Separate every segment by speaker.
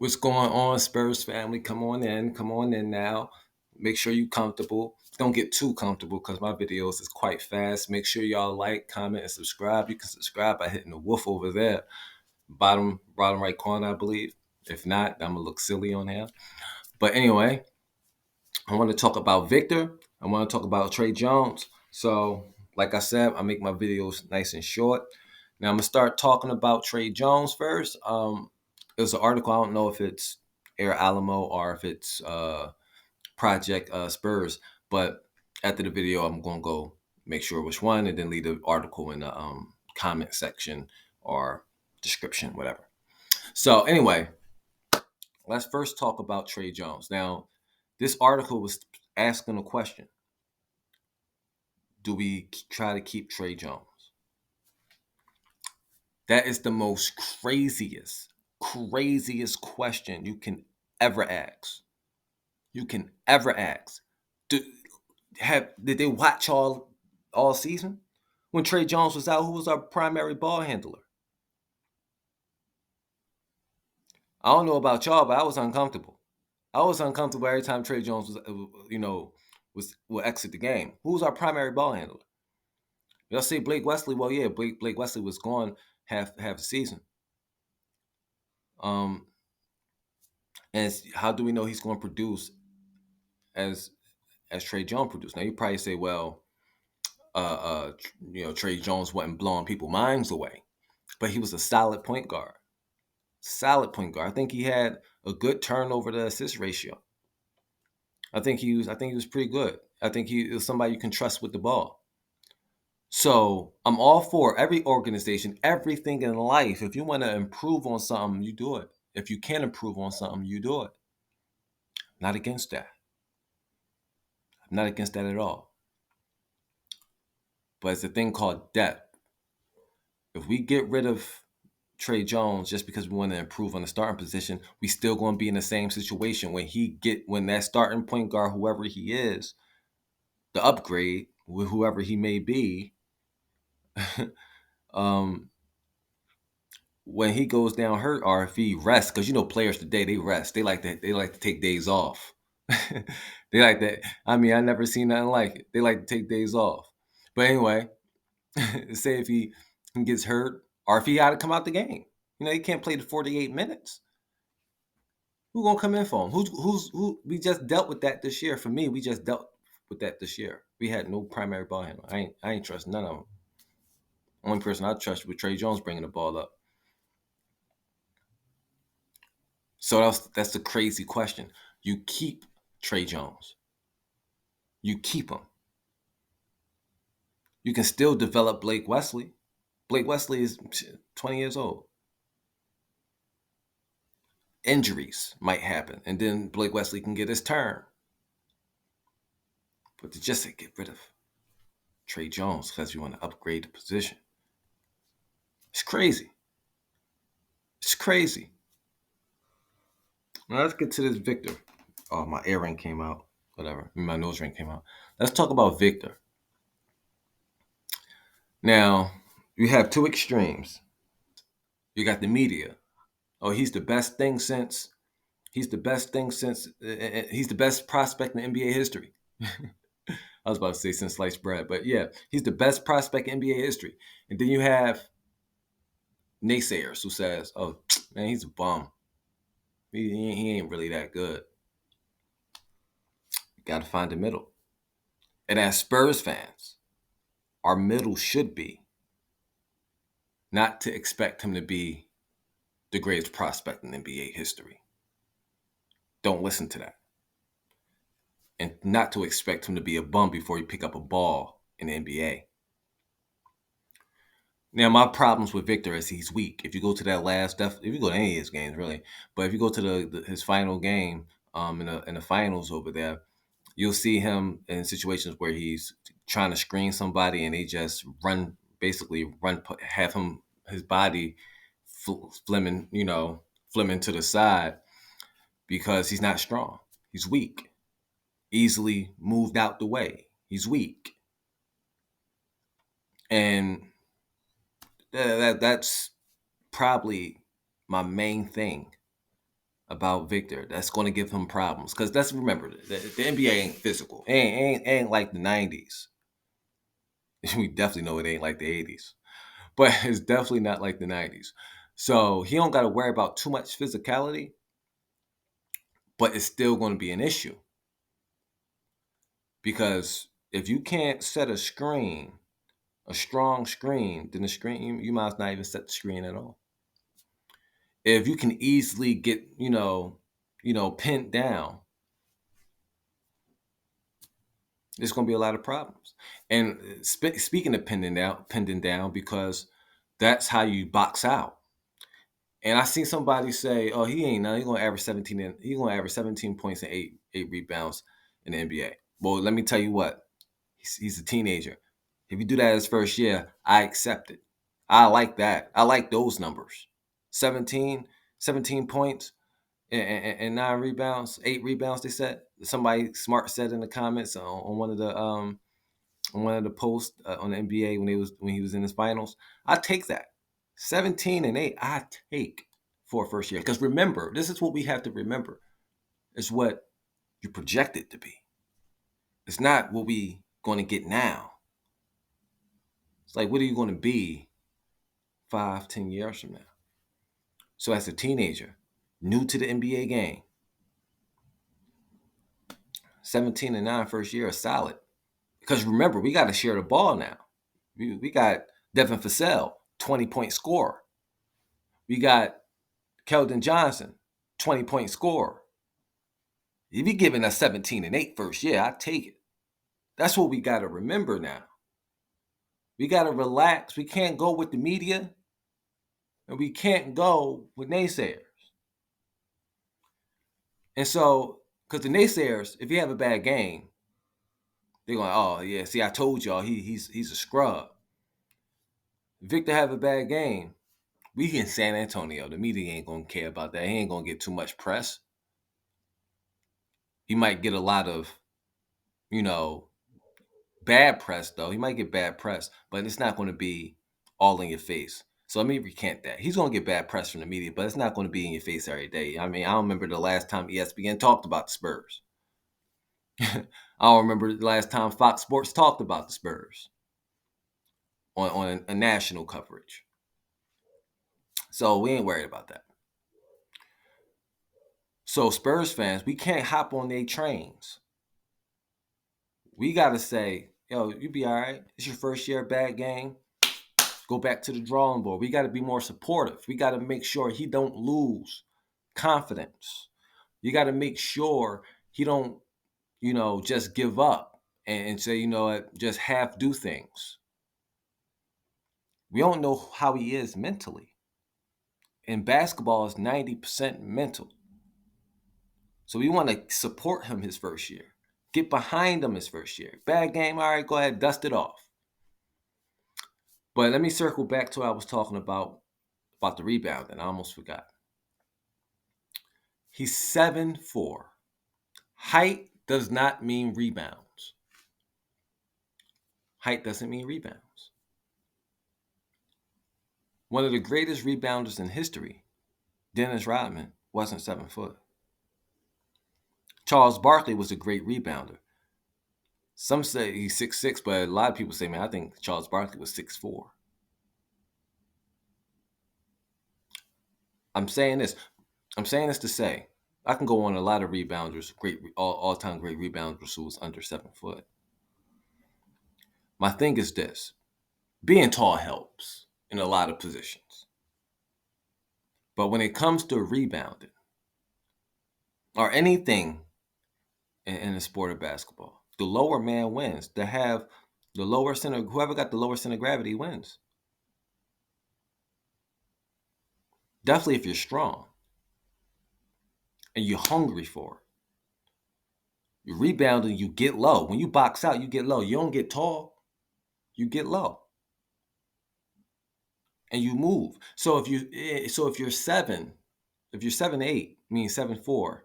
Speaker 1: What's going on, Spurs family? Come on in. Come on in now. Make sure you're comfortable. Don't get too comfortable because my videos is quite fast. Make sure y'all like, comment, and subscribe. You can subscribe by hitting the wolf over there. Bottom right corner, I believe. If not, I'm gonna look silly on here. But anyway, I want to talk about Victor. I want to talk about Trey Jones. So, like I said, I make my videos nice and short. Now I'm gonna start talking about Trey Jones first. There's an article. I don't know if it's Air Alamo or if it's Project Spurs, but after the video, I'm gonna go make sure which one, and then leave the article in the comment section or description, whatever. So anyway, let's first talk about Trey Jones. Now, this article was asking a question: do we try to keep Trey Jones? That is the most craziest question you can ever ask. You can ever ask. Do, did they watch all season? When Trey Jones was out, who was our primary ball handler? I don't know about y'all, but I was uncomfortable. I was uncomfortable every time Trey Jones will exit the game. Who was our primary ball handler? Y'all say Blake Wesley. Well, yeah, Blake Wesley was gone half the season. Um, and how do we know he's going to produce as Trey Jones produced? Now you probably say, well, Trey Jones wasn't blowing people's minds away, but he was a solid point guard. Solid point guard. I think he had a good turnover to assist ratio. I think he was pretty good. I think he was somebody you can trust with the ball. So I'm all for every organization, everything in life. If you want to improve on something, you do it. If you can improve on something, you do it. Not against that. I'm not against that at all. But it's a thing called depth. If we get rid of Trey Jones just because we want to improve on the starting position, we still going to be in the same situation when that starting point guard, whoever he is, the upgrade with whoever he may be, um, when he goes down hurt or if he rests, because players today they rest. They like to take days off. They like that. I mean, I never seen nothing like it. They like to take days off. But anyway, say if he gets hurt or if he had to come out the game. He can't play the 48 minutes. Who gonna come in for him? Who? We just dealt with that this year. For me, we just dealt with that this year. We had no primary ball handler. I ain't trust none of them. Only person I trust was Trey Jones bringing the ball up. So that's the crazy question. You keep Trey Jones. You keep him. You can still develop Blake Wesley. Blake Wesley is 20 years old. Injuries might happen, and then Blake Wesley can get his turn. But to just get rid of Trey Jones because you want to upgrade the position, it's crazy. It's crazy. Now let's get to this Victor. Oh, my ear ring came out. Whatever. My nose ring came out. Let's talk about Victor. Now, you have two extremes. You got the media. Oh, he's the best thing since. He's the best thing since. He's the best prospect in NBA history. I was about to say since sliced bread, but yeah, he's the best prospect in NBA history. And then you have naysayers who says, "Oh, man, he's a bum. He ain't really that good." You got to find the middle. And as Spurs fans, our middle should be not to expect him to be the greatest prospect in NBA history. Don't listen to that. And not to expect him to be a bum before you pick up a ball in the NBA. Now, my problems with Victor is he's weak. If you go to that if you go to any of his games, really, but if you go to his final game in the finals over there, you'll see him in situations where he's trying to screen somebody and they just have his body flimming to the side because he's not strong. He's weak. Easily moved out the way. He's weak. And that's probably my main thing about Victor that's going to give him problems. Because let's remember, the NBA ain't physical. Ain't like the 90s. We definitely know it ain't like the 80s. But it's definitely not like the 90s. So he don't got to worry about too much physicality, but it's still going to be an issue. Because if you can't set a screen, a strong screen, then the screen, you might not even set the screen at all. If you can easily get, pinned down, there's going to be a lot of problems. And speaking of pinning down, because that's how you box out. And I seen somebody say, "Oh, he ain't now. He's gonna average 17. And he's gonna average 17 points and eight rebounds in the NBA." Well, let me tell you what. He's a teenager. If you do that his first year, I accept it. I like that. I like those numbers. 17, 17 points and 9 rebounds, 8 rebounds. They said somebody smart said in the comments on one of the posts on the NBA when he was in his finals. I take that. 17 and 8. I take for a first year because remember, this is what we have to remember. It's what you project it to be. It's not what we going to get now. It's like, what are you going to be 5, 10 years from now? So as a teenager, new to the NBA game, 17 and 9 first year is solid. Because remember, we got to share the ball now. We got Devin Vassell, 20-point scorer. We got Keldon Johnson, 20-point scorer. If you're giving us 17 and 8 first year, I take it. That's what we got to remember now. We got to relax. We can't go with the media, and we can't go with naysayers. And so, because the naysayers, if you have a bad game, they're going, "Oh yeah, see, I told y'all he's a scrub." Victor have a bad game. We in San Antonio. The media ain't gonna care about that. He ain't gonna get too much press. He might get a lot of, you know, bad press though. He might get bad press, but it's not going to be all in your face. So let me recant that. He's going to get bad press from the media, but it's not going to be in your face every day. I mean, I don't remember the last time ESPN talked about the Spurs. I don't remember the last time Fox Sports talked about the Spurs on a national coverage. So we ain't worried about that. So Spurs fans, we can't hop on their trains. We got to say, yo, you be all right. It's your first year bad game. Go back to the drawing board. We got to be more supportive. We got to make sure he don't lose confidence. You got to make sure he don't, just give up and say, just half do things. We don't know how he is mentally. And basketball is 90% mental. So we want to support him his first year. Get behind him his first year. Bad game, all right, go ahead, dust it off. But let me circle back to what I was talking about the rebound, and I almost forgot. He's 7'4". Height does not mean rebounds. Height doesn't mean rebounds. One of the greatest rebounders in history, Dennis Rodman, wasn't 7 foot. Charles Barkley was a great rebounder. Some say he's 6'6", but a lot of people say, man, I think Charles Barkley was 6'4". I'm saying this to say, I can go on a lot of rebounders, great all-time great rebounders who was under 7 foot. My thing is this: being tall helps in a lot of positions, but when it comes to rebounding or anything in the sport of basketball, the lower man wins. To have the lower center, whoever got the lower center of gravity wins. Definitely if you're strong and you're hungry for it. You rebounding, you get low. When you box out, you get low. You don't get tall, you get low. And you move. So if you're 7'8", meaning 7'4",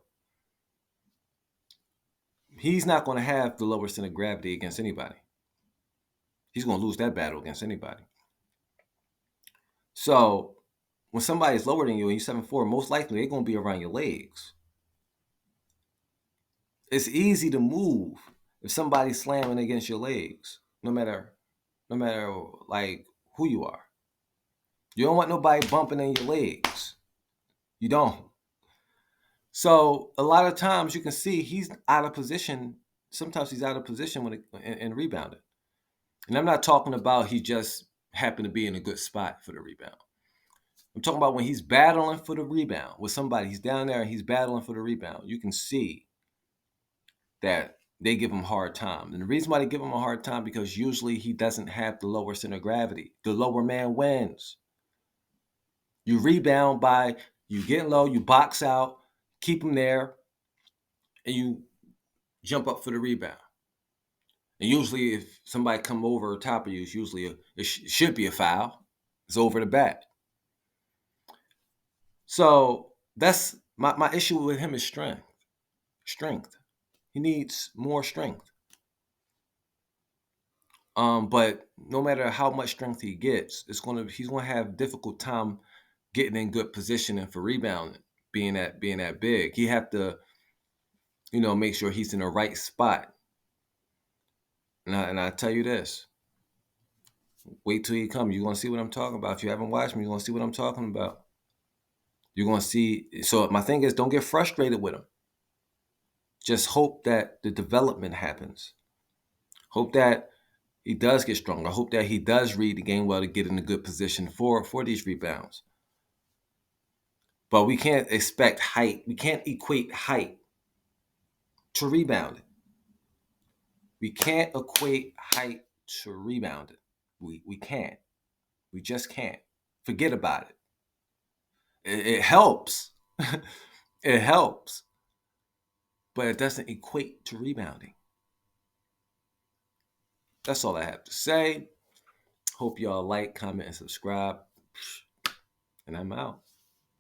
Speaker 1: he's not going to have the lower center of gravity against anybody. He's going to lose that battle against anybody. So when somebody's lower than you and you're 7'4", most likely they're gonna be around your legs. It's easy to move if somebody's slamming against your legs, no matter like who you are. You don't want nobody bumping in your legs. You don't. So a lot of times you can see he's out of position. Sometimes he's out of position in rebounding. And I'm not talking about he just happened to be in a good spot for the rebound. I'm talking about when he's battling for the rebound with somebody. He's down there and he's battling for the rebound. You can see that they give him a hard time. And the reason why they give him a hard time, because usually he doesn't have the lower center of gravity. The lower man wins. You rebound by you getting low, you box out, keep him there, and you jump up for the rebound. And usually if somebody come over top of you, it's usually it should be a foul. It's over the bat. So that's my issue with him is strength. Strength. He needs more strength. But no matter how much strength he gets, he's gonna have difficult time getting in good positioning for rebounding, being that big. He have to, make sure he's in the right spot. And I tell you this, wait till he comes. You're gonna see what I'm talking about. If you haven't watched me, you're gonna see what I'm talking about. You're gonna see. So my thing is, don't get frustrated with him. Just hope that the development happens. Hope that he does get stronger. I hope that he does read the game well to get in a good position for these rebounds. But we can't expect height. We can't equate height to rebounding. We can't equate height to rebounding. We can't. We just can't. Forget about it. It helps. It helps. But it doesn't equate to rebounding. That's all I have to say. Hope y'all like, comment, and subscribe. And I'm out.